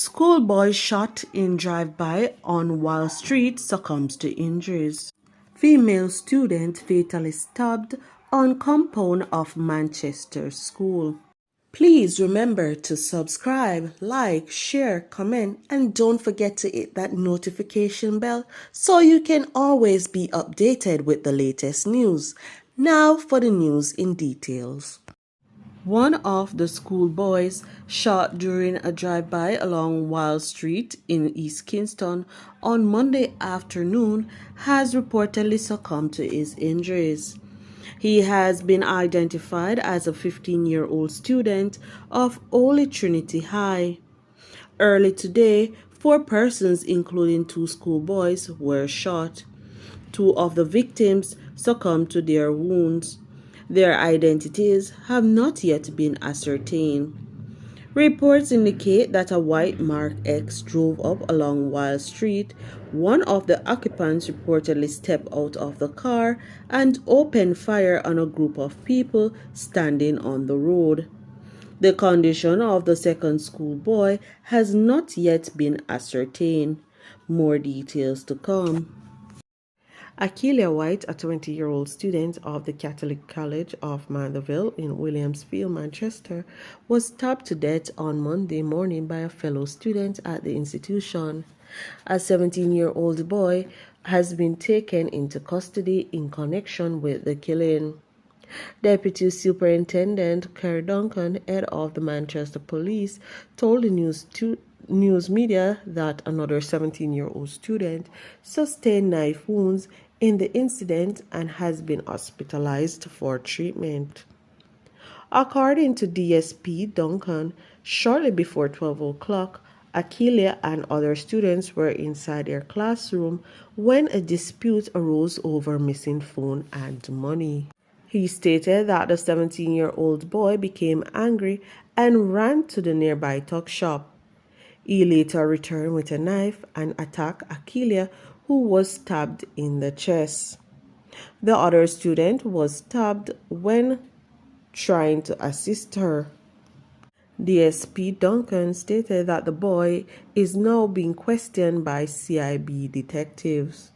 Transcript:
Schoolboy shot in drive-by on Wall Street succumbs to injuries. Female student fatally stabbed on compound of Manchester school. Please remember to subscribe, like, share, comment, and don't forget to hit that notification bell so you can always be updated with the latest news. Now for the news in details. One of the schoolboys shot during a drive-by along Wall Street in East Kingston on Monday afternoon has reportedly succumbed to his injuries. He has been identified as a 15-year-old student of Holy Trinity High. Early today, 4 persons, including 2 schoolboys, were shot. 2 of the victims succumbed to their wounds. Their identities have not yet been ascertained. Reports indicate that a white Mark X drove up along Wall Street. One of the occupants reportedly stepped out of the car and opened fire on a group of people standing on the road. The condition of the second schoolboy has not yet been ascertained. More details to come. Akeelia White, a 20-year-old student of the Catholic College of Mandeville in Williamsfield, Manchester, was stabbed to death on Monday morning by a fellow student at the institution. A 17-year-old boy has been taken into custody in connection with the killing. Deputy Superintendent Kerry Duncan, head of the Manchester Police, told the news media that another 17-year-old student sustained knife wounds in the incident and has been hospitalized for treatment. According to DSP Duncan, shortly before 12 o'clock, Akeelia and other students were inside their classroom when a dispute arose over missing phone and money. He stated that the 17-year-old boy became angry and ran to the nearby tuck shop. He later returned with a knife and attacked Akeelia, who was stabbed in the chest. The other student was stabbed when trying to assist her. DSP Duncan stated that the boy is now being questioned by CIB detectives.